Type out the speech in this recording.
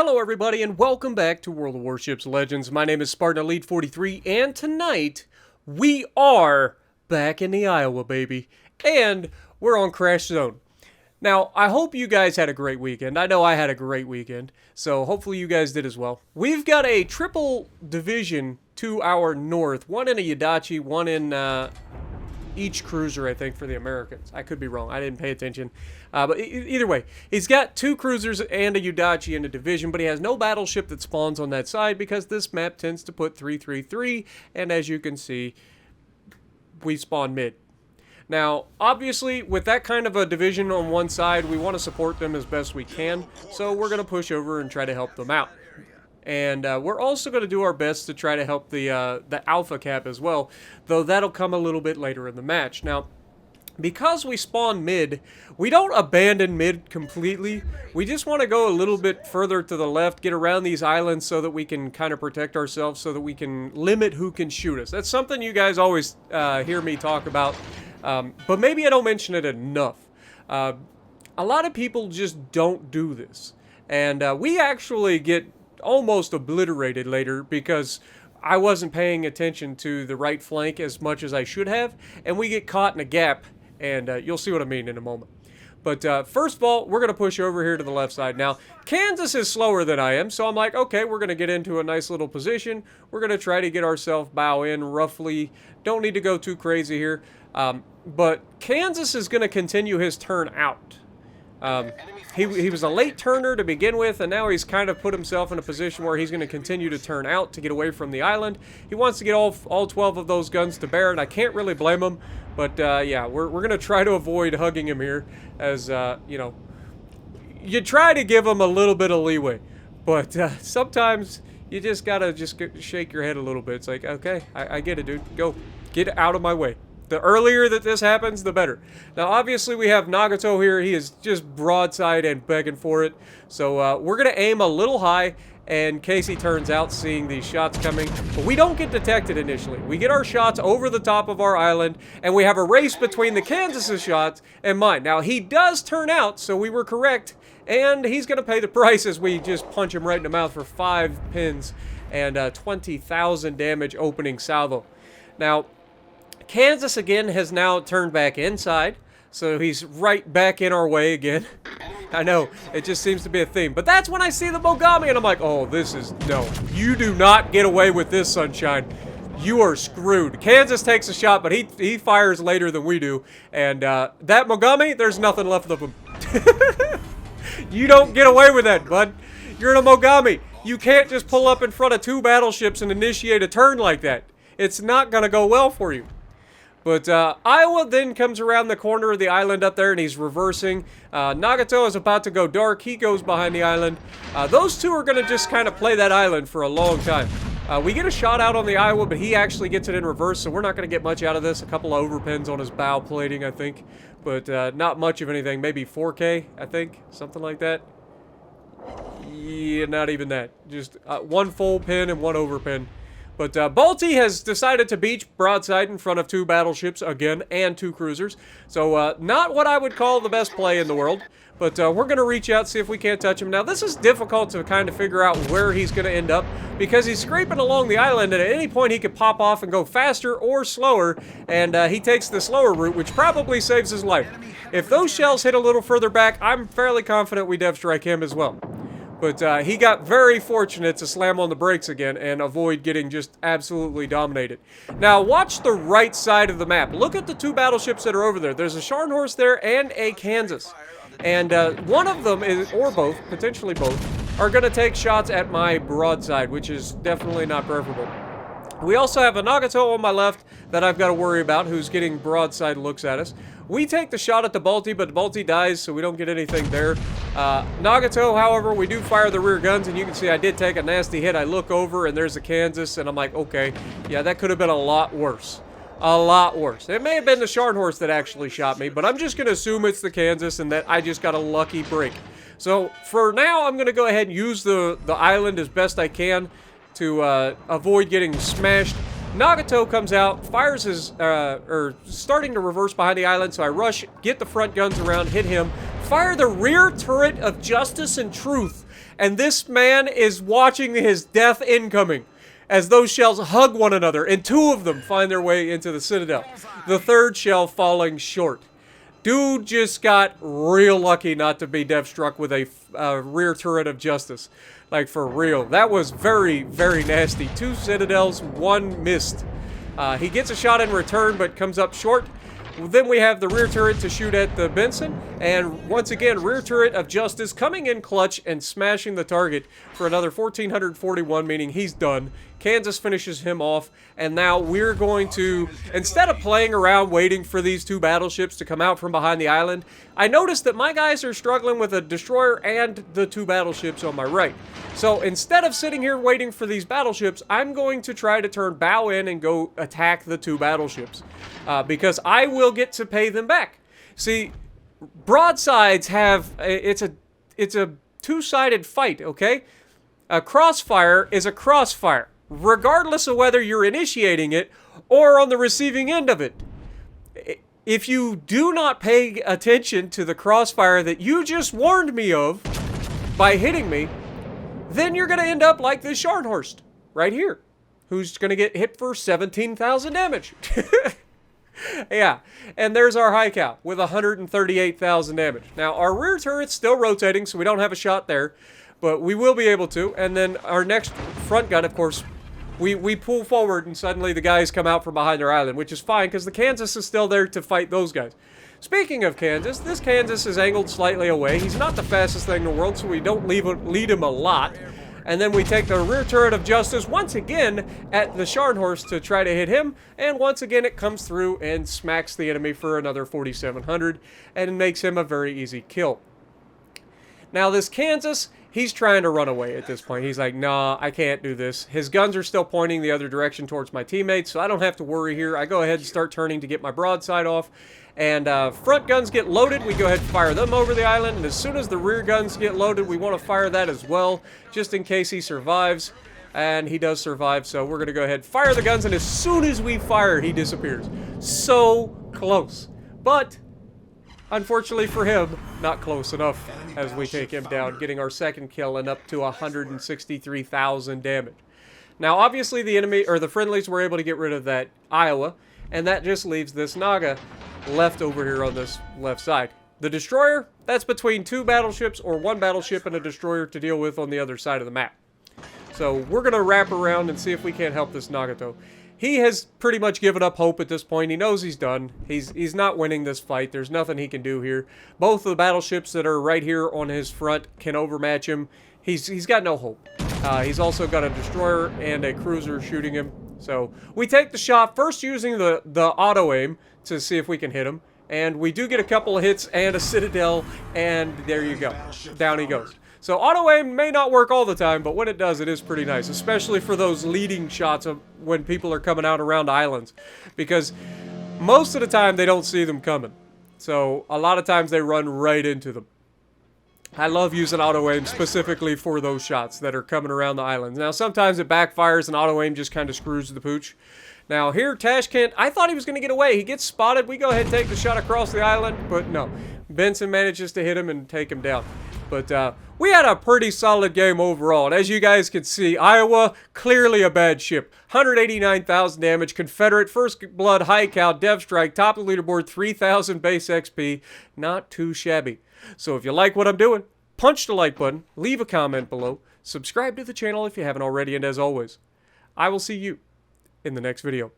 Hello everybody and welcome back to World of Warships Legends. My name is Spartan Elite 43 and tonight we are back in the Iowa, baby. And we're on Crash Zone. Now, I hope you guys had a great weekend. I know I had a great weekend, so hopefully you guys did as well. We've got a triple division to our north. One in a Yadachi, one in each cruiser, I think, for the Americans. I could be wrong. I didn't pay attention. But either way, he's got two cruisers and a Yadachi in a division, but he has no battleship that spawns on that side because this map tends to put 333, and as you can see, we spawn mid. Now, obviously, with that kind of a division on one side, we want to support them as best we can, so we're going to push over and try to help them out. And we're also going to do our best to try to help the Alpha Cap as well, though that'll come a little bit later in the match. Now, because we spawn mid, we don't abandon mid completely. We just want to go a little bit further to the left, get around these islands so that we can kind of protect ourselves, so that we can limit who can shoot us. That's something you guys always hear me talk about, but maybe I don't mention it enough. A lot of people just don't do this, and we actually get almost obliterated later because I wasn't paying attention to the right flank as much as I should have, and we get caught in a gap, and you'll see what I mean in a moment. But first of all, we're going to push over here to the left side. Now, Kansas is slower than I am, so I'm like, okay, we're going to get into a nice little position. We're going to try to get ourselves bow in roughly. Don't need to go too crazy here. But Kansas is going to continue his turn out. He was a late turner to begin with, and now he's kind of put himself in a position where he's going to continue to turn out to get away from the island. He wants to get all 12 of those guns to bear, and I can't really blame him. But, yeah, we're going to try to avoid hugging him here, as, you know, you try to give him a little bit of leeway. But sometimes you just got to shake your head a little bit. It's like, okay, I get it, dude. Go. Get out of my way. The earlier that this happens, the better. Now, obviously, we have Nagato here. He is just broadside and begging for it. So, we're going to aim a little high in case he turns out seeing these shots coming. But we don't get detected initially. We get our shots over the top of our island, and we have a race between the Kansas' shots and mine. Now, he does turn out, so we were correct, and he's going to pay the price as we just punch him right in the mouth for 5 pins and 20,000 damage opening salvo. Now, Kansas again has now turned back inside, so he's right back in our way again. I know, it just seems to be a theme. But that's when I see the Mogami, and I'm like, oh, this is, no. You do not get away with this, Sunshine. You are screwed. Kansas takes a shot, but he fires later than we do. And that Mogami, there's nothing left of him. You don't get away with that, bud. You're in a Mogami. You can't just pull up in front of 2 battleships and initiate a turn like that. It's not going to go well for you. But Iowa then comes around the corner of the island up there, and he's reversing. Nagato is about to go dark. He goes behind the island. Those two are going to just kind of play that island for a long time. We get a shot out on the Iowa, but he actually gets it in reverse, so we're not going to get much out of this. A couple of overpins on his bow plating, I think. But not much of anything. Maybe 4K, I think. Something like that. Yeah, not even that. Just 1 full pin and 1 overpin. But Balti has decided to beach broadside in front of 2 battleships again and 2 cruisers. So not what I would call the best play in the world. But we're going to reach out, see if we can't touch him. Now, this is difficult to kind of figure out where he's going to end up because he's scraping along the island, and at any point he could pop off and go faster or slower, and he takes the slower route, which probably saves his life. If those shells hit a little further back, I'm fairly confident we dev strike him as well. But he got very fortunate to slam on the brakes again and avoid getting just absolutely dominated. Now, watch the right side of the map. Look at the 2 battleships that are over there. There's a Scharnhorst there and a Kansas. And one of them, is, or both, potentially both, are going to take shots at my broadside, which is definitely not preferable. We also have a Nagato on my left that I've got to worry about, who's getting broadside looks at us. We take the shot at the Balti, but the Balti dies, so we don't get anything there. Nagato, however, we do fire the rear guns, and you can see I did take a nasty hit. I look over, and there's a Kansas, and I'm like, okay, yeah, that could have been a lot worse. A lot worse. It may have been the Scharnhorst that actually shot me, but I'm just going to assume it's the Kansas and that I just got a lucky break. So, for now, I'm going to go ahead and use the island as best I can to avoid getting smashed. Nagato comes out, fires his, starting to reverse behind the island, so I rush, get the front guns around, hit him, fire the rear turret of Justice and Truth, And this man is watching his death incoming as those shells hug one another, and 2 of them find their way into the Citadel. The 3rd shell falling short. Dude just got real lucky not to be death struck with a rear turret of justice. Like, for real. That was very, very nasty. 2 Citadels, 1 missed. He gets a shot in return, but comes up short. Then we have the rear turret to shoot at the Benson, and once again, rear turret of justice coming in clutch and smashing the target for another 1,441, meaning he's done. Kansas finishes him off, and now we're going to, instead of playing around waiting for these 2 battleships to come out from behind the island, I noticed that my guys are struggling with a destroyer and the 2 battleships on my right. So instead of sitting here waiting for these battleships, I'm going to try to turn bow in and go attack the 2 battleships. Because I will get to pay them back. See, broadsides have, it's a 2-sided fight, okay? A crossfire is a crossfire, regardless of whether you're initiating it or on the receiving end of it. If you do not pay attention to the crossfire that you just warned me of by hitting me, then you're going to end up like this Scharnhorst right here, who's going to get hit for 17,000 damage. Yeah, and there's our high cow with 138,000 damage. Now, our rear turret's still rotating, so we don't have a shot there, but we will be able to. And then our next front gun, of course, we pull forward, and suddenly the guys come out from behind their island, which is fine, because the Kansas is still there to fight those guys. Speaking of Kansas, this Kansas is angled slightly away. He's not the fastest thing in the world, so we don't lead him a lot. And then we take the rear turret of justice once again at the Scharnhorst to try to hit him. And once again, it comes through and smacks the enemy for another 4,700 and makes him a very easy kill. Now, this Kansas, he's trying to run away at this point. He's like, nah, I can't do this. His guns are still pointing the other direction towards my teammates, so I don't have to worry here. I go ahead and start turning to get my broadside off. And front guns get loaded, we go ahead and fire them over the island, and as soon as the rear guns get loaded, we want to fire that as well, just in case he survives. And he does survive, so we're going to go ahead and fire the guns, and as soon as we fire, he disappears. So close. But, unfortunately for him, not close enough as we take him down, getting our 2nd kill and up to 163,000 damage. Now, obviously, the enemy, or the friendlies, were able to get rid of that Iowa, and that just leaves this Naga left over here on this left side. The destroyer, that's between 2 battleships or 1 battleship and a destroyer to deal with on the other side of the map. So we're going to wrap around and see if we can't help this Nagato. He has pretty much given up hope at this point. He knows he's done. He's not winning this fight. There's nothing he can do here. Both of the battleships that are right here on his front can overmatch him. He's got no hope. He's also got a destroyer and a cruiser shooting him. So we take the shot, first using the auto-aim to see if we can hit him. And we do get a couple of hits and a Citadel, and there you go. Down he goes. So auto-aim may not work all the time, but when it does, it is pretty nice. Especially for those leading shots of when people are coming out around islands. Because most of the time, they don't see them coming. So a lot of times, they run right into them. I love using auto-aim specifically for those shots that are coming around the islands. Now, sometimes it backfires and auto-aim just kind of screws the pooch. Now, here, Tashkent, I thought he was going to get away. He gets spotted. We go ahead and take the shot across the island, but no. Benson manages to hit him and take him down. But we had a pretty solid game overall. And as you guys can see, Iowa, clearly a bad ship. 189,000 damage. Confederate, First Blood, High Cow, Dev Strike, top of the leaderboard, 3,000 base XP. Not too shabby. So if you like what I'm doing, punch the like button, leave a comment below, subscribe to the channel if you haven't already, and as always, I will see you in the next video.